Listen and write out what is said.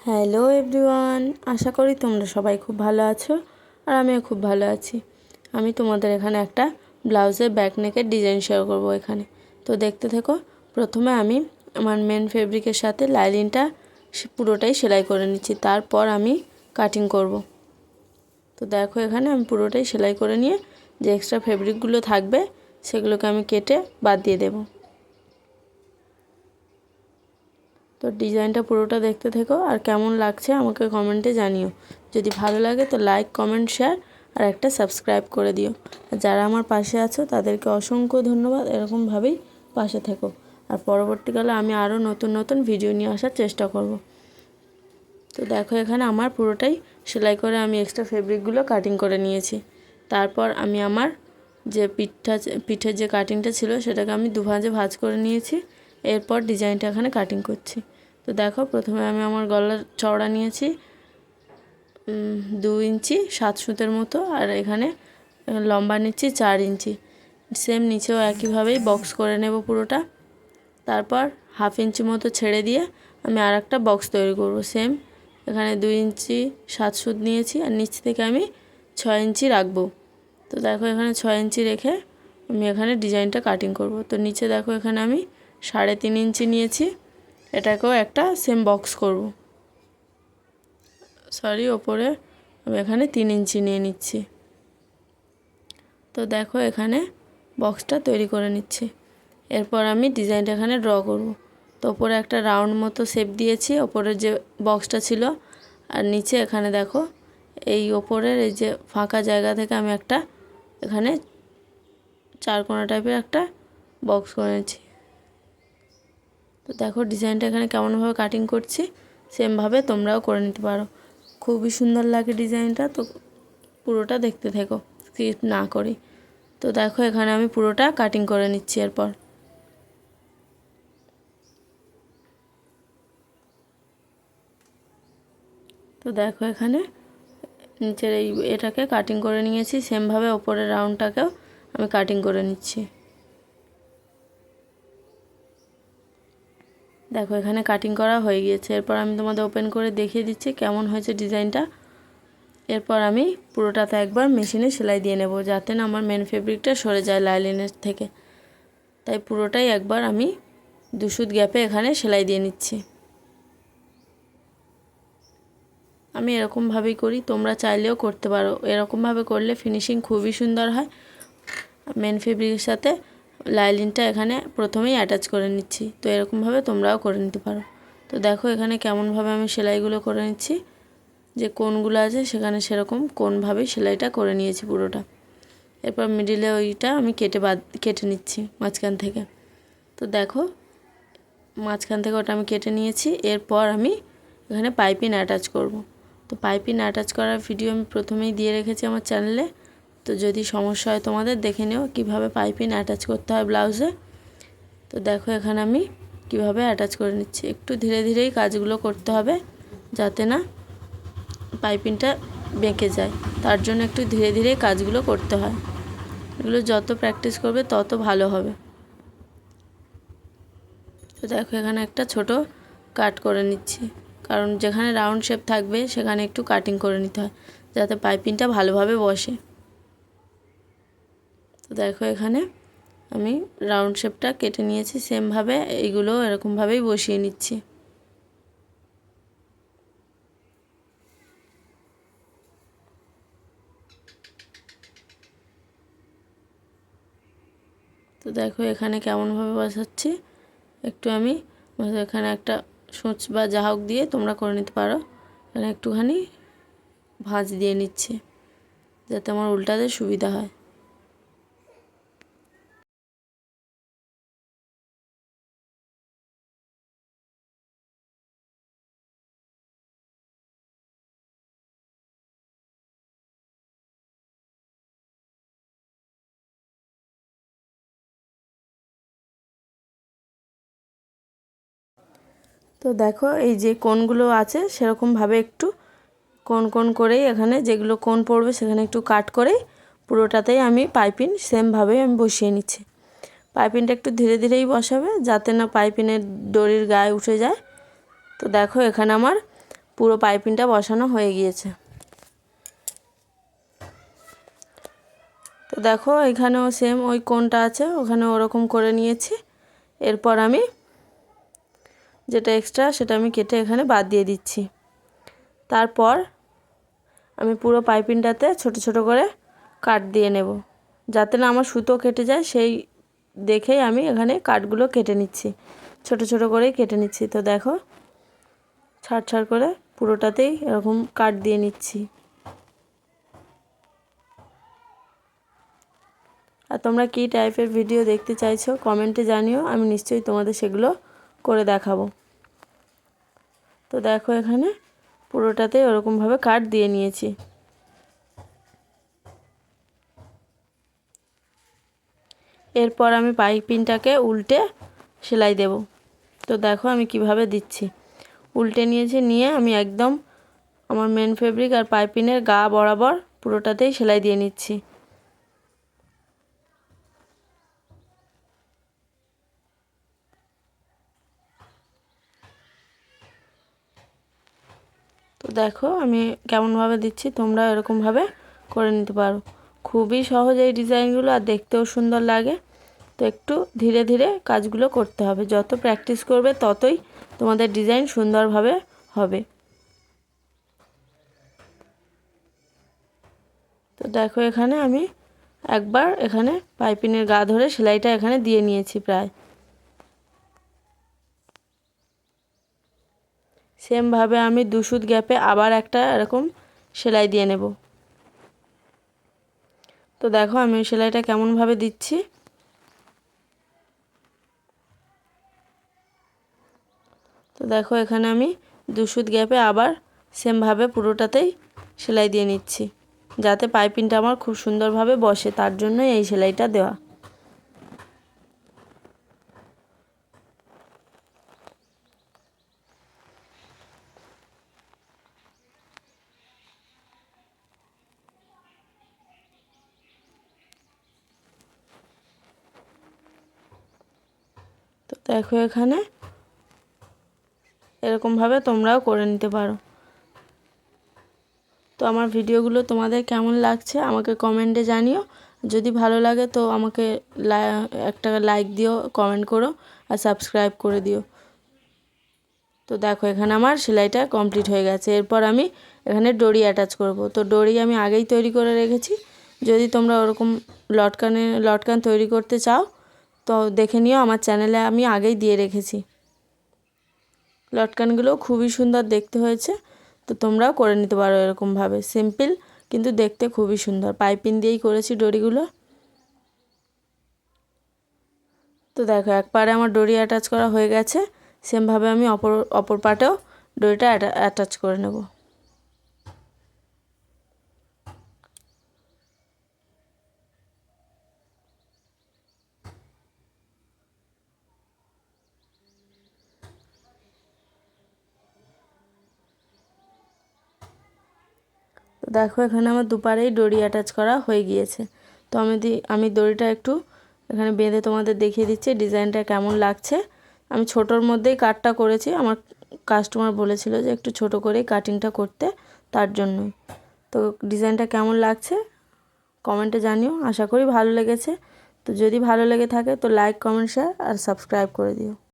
Hello everyone, আশা করি তোমরা সবাই খুব ভালো আছো আর আমিও খুব ভালো আছি। আমি তোমাদের এখানে একটা ব্লাউজের ব্যাক নেকের ডিজাইন শেয়ার করব এখানে। তো দেখতে থেকো। প্রথমে আমি আমার মেন ফেব্রিকের সাথে লাইলিনটা পুরোটাই সেলাই করে নিচ্ছি, তারপর আমি কাটিং করব। তো দেখো এখানে আমি পুরোটাই সেলাই করে নিয়ে যে এক্সট্রা ফেব্রিকগুলো থাকবে সেগুলোকে আমি কেটে বাদ দিয়ে দেবো। তো ডিজাইনটা পুরোটা দেখতে থেকো আর কেমন লাগছে আমাকে কমেন্টে জানিও। যদি ভালো লাগে তো লাইক, কমেন্ট, শেয়ার আর একটা সাবস্ক্রাইব করে দিও। আর যারা আমার পাশে আছো তাদেরকে অসংখ্য ধন্যবাদ। এরকমভাবেই পাশে থেকো। আর পরবর্তীকালে আমি আরও নতুন নতুন ভিডিও নিয়ে আসার চেষ্টা করব। তো দেখো এখানে আমার পুরোটাই সেলাই করে আমি এক্সট্রা ফেব্রিকগুলো কাটিং করে নিয়েছি। তারপর আমি আমার যে পিঠের যে কাটিংটা ছিল সেটাকে আমি দুভাঁজে ভাঁজ করে নিয়েছি। এরপর ডিজাইনটা এখানে কাটিং করছি। তো দেখো প্রথমে আমি আমার গলার চওড়া নিয়েছি 2 ইঞ্চি 7 সুতের মতো, আর এখানে লম্বা নিচ্ছি 4 ইঞ্চি। সেম নিচেও একইভাবেই বক্স করে নেব পুরোটা। তারপর 1/2 ইঞ্চি মতো ছেড়ে দিয়ে আমি আর একটা বক্স তৈরি করব। সেম এখানে 2 ইঞ্চি 7 সুত নিয়েছি আর নিচ থেকে আমি 6 ইঞ্চি রাখবো। তো দেখো এখানে 6 ইঞ্চি রেখে আমি এখানে ডিজাইনটা কাটিং করব। তো নিচে দেখো এখানে আমি 3.5 ইঞ্চি নিয়েছি, এটাকেও একটা সেম বক্স করব। ওপরে আমি এখানে 3 ইঞ্চি নিয়ে নিচ্ছি। তো দেখো এখানে বক্সটা তৈরি করে নিচ্ছি। এরপর আমি ডিজাইনটা এখানে ড্র করব। তো ওপরে একটা রাউন্ড মতো শেপ দিয়েছি ওপরের যে বক্সটা ছিল, আর নিচে এখানে দেখো এই ওপরের এই যে ফাঁকা জায়গা থেকে আমি একটা এখানে 4 কোণা টাইপের একটা বক্স করে নিচ্ছি। তো দেখো ডিজাইনটা এখানে কেমনভাবে কাটিং করছি, সেমভাবে তোমরাও করে নিতে পারো। খুবই সুন্দর লাগে ডিজাইনটা। তো পুরোটা দেখতে থেকো, স্কিপ না করি। তো দেখো এখানে আমি পুরোটা কাটিং করে নিচ্ছি। এরপর তো দেখো এখানে নিচের এটাকে কাটিং করে নিয়েছি, সেমভাবে ওপরের রাউন্ডটাকেও আমি কাটিং করে নিচ্ছি। দেখো এখানে কাটিং করা হয়ে গিয়েছে। এরপর আমি তোমাদের ওপেন করে দেখিয়ে দিচ্ছি কেমন হয়েছে ডিজাইনটা। এরপর আমি পুরোটাতে একবার মেশিনে সেলাই দিয়ে নেব, যাতে না আমার মেন ফেব্রিকটা সরে যায় লাইলিনের থেকে। তাই পুরোটাই একবার আমি 2 সুত গ্যাপে এখানে সেলাই দিয়ে নিচ্ছি। আমি এরকমভাবেই করি, তোমরা চাইলেও করতে পারো। এরকমভাবে করলে ফিনিশিং খুবই সুন্দর হয়। মেন ফেব্রিকের সাথে লাইলিনটা এখানে প্রথমেই অ্যাটাচ করে নিচ্ছি। তো এরকমভাবে তোমরাও করে নিতে পারো। তো দেখো এখানে কেমনভাবে আমি সেলাইগুলো করে নিচ্ছি। যে কোণগুলো আছে সেখানে সেরকম কোণভাবেই সেলাইটা করে নিয়েছি পুরোটা। এরপর মিডিলে ওইটা আমি কেটে নিচ্ছি মাঝখান থেকে। তো দেখো মাঝখান থেকে ওটা আমি কেটে নিয়েছি। এরপর আমি এখানে পাইপিং অ্যাটাচ করব। তো পাইপিং অ্যাটাচ করার ভিডিও আমি প্রথমেই দিয়ে রেখেছি আমার চ্যানেলে। তো যদি সমস্যা হয় তোমাদের দেখে নিও কীভাবে পাইপিং অ্যাটাচ করতে হয় ব্লাউজে। তো দেখো এখানে আমি কিভাবে অ্যাটাচ করে নিচ্ছি। একটু ধীরে ধীরেই কাজগুলো করতে হবে, যাতে না পাইপিংটা বেঁকে যায়। তার জন্য একটু ধীরে ধীরে কাজগুলো করতে হয়। এগুলো যত প্র্যাকটিস করবে তত ভালো হবে। তো দেখো এখানে একটা ছোট কাট করে নিচ্ছি, কারণ যেখানে রাউন্ড শেপ থাকবে সেখানে একটু কাটিং করে নিতে হয়, যাতে পাইপিংটা ভালোভাবে বসে। তো দেখো এখানে আমি রাউন্ড শেপটা কেটে নিয়েছি। সেমভাবে এইগুলো এরকমভাবেই বসিয়ে নিচ্ছি। তো দেখো এখানে কেমনভাবে বসাচ্ছি। একটু আমি এখানে একটা সূচ বা যা হোক দিয়ে তোমরা করে নিতে পারো। এখানে একটুখানি ভাঁজ দিয়ে নিচ্ছি, যাতে আমার উল্টাতে সুবিধা হয়। তো দেখো এই যে কোণগুলো আছে সেরকমভাবে একটু কোণ করেই এখানে যেগুলো কোণ পড়বে সেখানে একটু কাট করেই পুরোটাতেই আমি পাইপিং সেমভাবেই আমি বসিয়ে নিচ্ছি। পাইপিংটা একটু ধীরে ধীরেই বসাবে, যাতে না পাইপিংয়ের দড়ির গায়ে উঠে যায়। তো দেখো এখানে আমার পুরো পাইপিংটা বসানো হয়ে গিয়েছে। তো দেখো এখানেও সেম ওই কোণটা আছে ওখানে ওরকম করে নিয়েছি। এরপর আমি যেটা এক্সট্রা সেটা আমি কেটে এখানে বাদ দিয়ে দিচ্ছি। তারপর আমি পুরো পাইপিংটাতে ছোট ছোট করে কাট দিয়ে নেব, যাতে না আমার সুতো কেটে যায় সেই দেখেই আমি এখানে কাটগুলো কেটে নিচ্ছি, ছোট ছোট করেই কেটে নিচ্ছি। তো দেখো ছাড় ছাড় করে পুরোটাতেই এরকম কাট দিয়ে নিচ্ছি। আর তোমরা কী টাইপের ভিডিও দেখতে চাইছো কমেন্টে জানিও, আমি নিশ্চয়ই তোমাদের সেগুলো করে দেখাবো। তো দেখো এখানে পুরোটাতে ওরকমভাবে কাট দিয়ে নিয়েছি। এরপর আমি পাইপিংটাকে উল্টে সেলাই দেব। তো দেখো আমি কিভাবে দিচ্ছি, উল্টে নিয়েছি, নিয়ে আমি একদম আমার মেন ফেব্রিক আর পাইপিংয়ের গা বরাবর পুরোটাতেই সেলাই দিয়ে নিচ্ছি। তো দেখো আমি কেমনভাবে দিচ্ছি, তোমরা এরকমভাবে করে নিতে পারো। খুবই সহজ এই ডিজাইনগুলো, আর দেখতেও সুন্দর লাগে। তো একটু ধীরে ধীরে কাজগুলো করতে হবে, যত প্র্যাকটিস করবে ততই তোমাদের ডিজাইন সুন্দরভাবে হবে। তো দেখো এখানে আমি একবার এখানে পাইপিংয়ের গা ধরে সেলাইটা এখানে দিয়ে নিয়েছি প্রায়। সেমভাবে আমি 2 সুত গ্যাপে আবার একটা এরকম সেলাই দিয়ে নেব। তো দেখো আমি সেলাইটা কেমনভাবে দিচ্ছি। তো দেখো এখানে আমি 2 সুত গ্যাপে আবার সেমভাবে পুরোটাতেই সেলাই দিয়ে নিচ্ছি, যাতে পাইপিংটা আমার খুব সুন্দরভাবে বসে, তার জন্যই এই সেলাইটা দেওয়া। তো দেখো এখানে এরকমভাবে তোমরাও করে নিতে পারো। তো আমার ভিডিওগুলো তোমাদের কেমন লাগছে আমাকে কমেন্টে জানিও। যদি ভালো লাগে তো আমাকে একটা লাইক দিও, কমেন্ট করো আর সাবস্ক্রাইব করে দিও। তো দেখো এখানে আমার সেলাইটা কমপ্লিট হয়ে গেছে। এরপর আমি এখানে ডরি অ্যাটাচ করব। তো ডরি আমি আগেই তৈরি করে রেখেছি, যদি তোমরা ওরকম লটকান তৈরি করতে চাও তো দেখে নিও, আমার চ্যানেলে আমি আগেই দিয়ে রেখেছি। লটকানগুলো খুবই সুন্দর দেখতে হয়েছে, তো তোমরাও করে নিতে পারো এরকমভাবে। সিম্পল কিন্তু দেখতে খুবই সুন্দর, পাইপিং দিয়েই করেছি ডরিগুলো। তো দেখো এক পারে আমার ডরি অ্যাটাচ করা হয়ে গেছে, সেমভাবে আমি অপর পাটেও ডরিটা অ্যাটাচ করে নেব। তো দেখো এখানে আমার দুপারেই ডরি অ্যাটাচ করা হয়ে গিয়েছে। তো আমি দড়িটা একটু এখানে বেঁধে তোমাদের দেখিয়ে দিচ্ছি ডিজাইনটা কেমন লাগছে। আমি ছোটোর মধ্যেই কাটটা করেছি, আমার কাস্টমার বলেছিল যে একটু ছোট করেই কাটিংটা করতে, তার জন্যই। তো ডিজাইনটা কেমন লাগছে কমেন্টে জানিও, আশা করি ভালো লেগেছে। তো যদি ভালো লেগে থাকে তো লাইক, কমেন্ট, শেয়ার আর সাবস্ক্রাইব করে দিও।